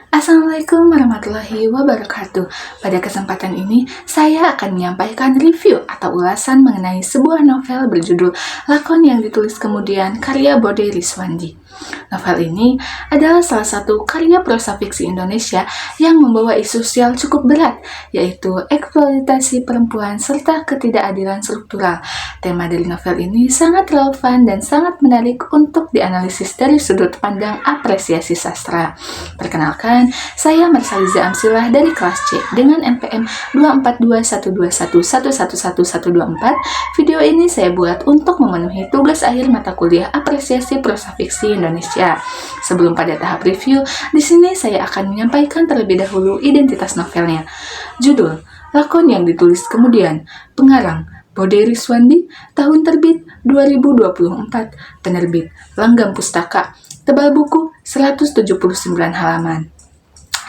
Assalamualaikum warahmatullahi wabarakatuh. Pada kesempatan ini, saya akan menyampaikan review atau ulasan mengenai sebuah novel berjudul Lakon yang ditulis kemudian karya Bode Rizwandi. Novel ini adalah salah satu karya prosa fiksi Indonesia yang membawa isu sosial cukup berat, yaitu eksploitasi perempuan serta ketidakadilan struktural. Tema dari novel ini sangat relevan dan sangat menarik untuk dianalisis dari sudut pandang apresiasi sastra. Perkenalkan, saya Marsaliza Amsilah dari kelas C dengan NPM 2421211111124. Video ini saya buat untuk memenuhi tugas akhir mata kuliah apresiasi prosa fiksi Indonesia. Sebelum pada tahap review, di sini saya akan menyampaikan terlebih dahulu identitas novelnya. Judul, Lakon yang ditulis kemudian, pengarang Bode Rizwandi, tahun terbit 2024, penerbit Langgam Pustaka, tebal buku 179 halaman.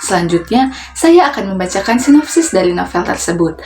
Selanjutnya, saya akan membacakan sinopsis dari novel tersebut.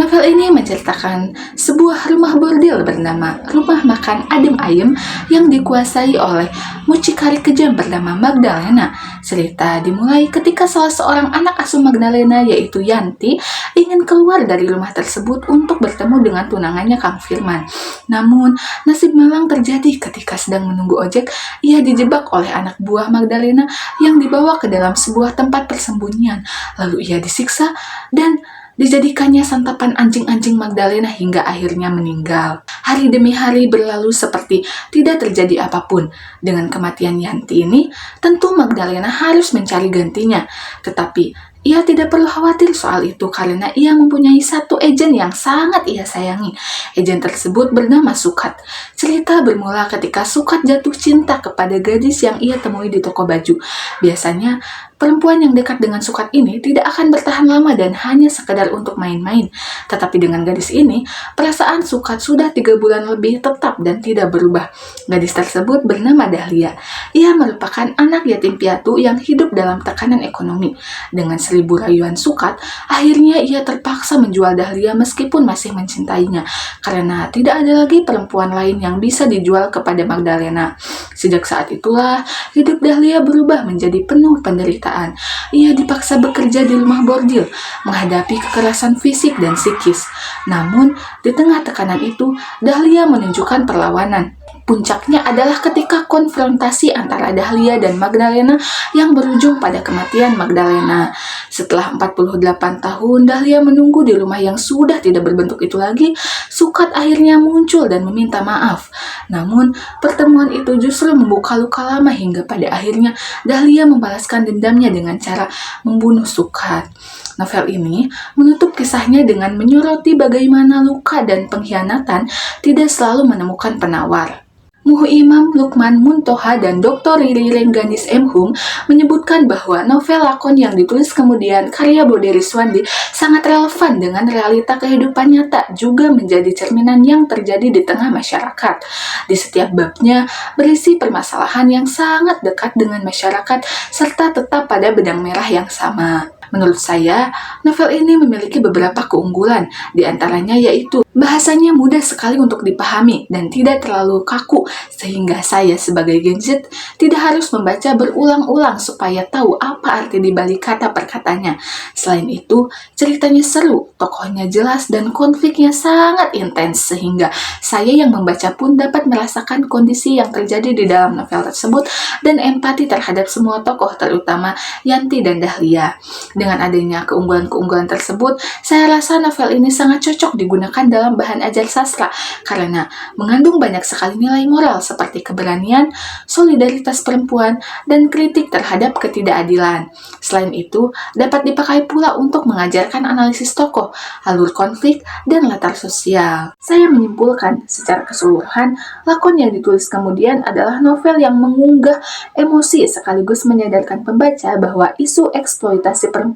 Novel ini menceritakan sebuah rumah bordil bernama Rumah Makan Adem Ayem yang dikuasai oleh mucikari kejam bernama Magdalena. Cerita dimulai ketika salah seorang anak asuh Magdalena, yaitu Yanti, ingin keluar dari rumah tersebut untuk bertemu dengan tunangannya Kang Firman. Namun, nasib malang terjadi ketika sedang menunggu ojek, ia dijebak oleh anak buah Magdalena yang dibawa ke dalam sebuah tempat persembunyian. Lalu ia disiksa dan dijadikannya santapan anjing-anjing Magdalena hingga akhirnya meninggal. Hari demi hari berlalu seperti tidak terjadi apapun. Dengan kematian Yanti ini, tentu Magdalena harus mencari gantinya. Tetapi ia tidak perlu khawatir soal itu karena ia mempunyai satu agen yang sangat ia sayangi. Agen tersebut bernama Sukat. Cerita bermula ketika Sukat jatuh cinta kepada gadis yang ia temui di toko baju. Biasanya, perempuan yang dekat dengan Sukat ini tidak akan bertahan lama dan hanya sekedar untuk main-main. Tetapi dengan gadis ini, perasaan Sukat sudah 3 bulan lebih tetap dan tidak berubah. Gadis tersebut bernama Dahlia. Ia merupakan anak yatim piatu yang hidup dalam tekanan ekonomi. Dengan 1000 rayuan Sukat, akhirnya ia terpaksa menjual Dahlia meskipun masih mencintainya, karena tidak ada lagi perempuan lain yang bisa dijual kepada Magdalena. Sejak saat itulah, hidup Dahlia berubah menjadi penuh penderitaan. Ia dipaksa bekerja di rumah bordil, menghadapi kekerasan fisik dan psikis. Namun, di tengah tekanan itu, Dahlia menunjukkan perlawanan. Puncaknya adalah ketika konfrontasi antara Dahlia dan Magdalena yang berujung pada kematian Magdalena. Setelah 48 tahun Dahlia menunggu di rumah yang sudah tidak berbentuk itu lagi, Sukat akhirnya muncul dan meminta maaf. Namun, pertemuan itu justru membuka luka lama hingga pada akhirnya Dahlia membalaskan dendamnya dengan cara membunuh Sukat. Novel ini menutup kisahnya dengan menyoroti bagaimana luka dan pengkhianatan tidak selalu menemukan penawar. Muhimam Lukman Muntoha dan Dr. Riri Rengganis M. Hum menyebutkan bahwa novel Lakon yang ditulis kemudian karya Bode Rizwandi sangat relevan dengan realita kehidupan nyata, juga menjadi cerminan yang terjadi di tengah masyarakat. Di setiap babnya berisi permasalahan yang sangat dekat dengan masyarakat serta tetap pada benang merah yang sama. Menurut saya, novel ini memiliki beberapa keunggulan, di antaranya yaitu bahasanya mudah sekali untuk dipahami dan tidak terlalu kaku, sehingga saya sebagai Gen Z tidak harus membaca berulang-ulang supaya tahu apa arti di balik kata per katanya. Selain itu, ceritanya seru, tokohnya jelas, dan konfliknya sangat intens, sehingga saya yang membaca pun dapat merasakan kondisi yang terjadi di dalam novel tersebut dan empati terhadap semua tokoh, terutama Yanti dan Dahlia. Dengan adanya keunggulan-keunggulan tersebut, saya rasa novel ini sangat cocok digunakan dalam bahan ajar sastra karena mengandung banyak sekali nilai moral seperti keberanian, solidaritas perempuan, dan kritik terhadap ketidakadilan. Selain itu, dapat dipakai pula untuk mengajarkan analisis tokoh, alur konflik, dan latar sosial. Saya menyimpulkan secara keseluruhan, Lakon yang ditulis kemudian adalah novel yang mengunggah emosi sekaligus menyadarkan pembaca bahwa isu eksploitasi perempuan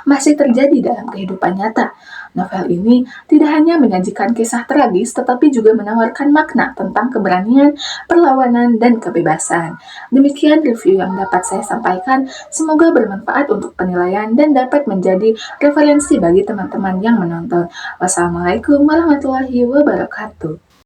masih terjadi dalam kehidupan nyata. Novel ini tidak hanya menyajikan kisah tragis, tetapi juga menawarkan makna tentang keberanian, perlawanan, dan kebebasan. Demikian review yang dapat saya sampaikan. Semoga bermanfaat untuk penilaian dan dapat menjadi referensi bagi teman-teman yang menonton. Wassalamualaikum warahmatullahi wabarakatuh.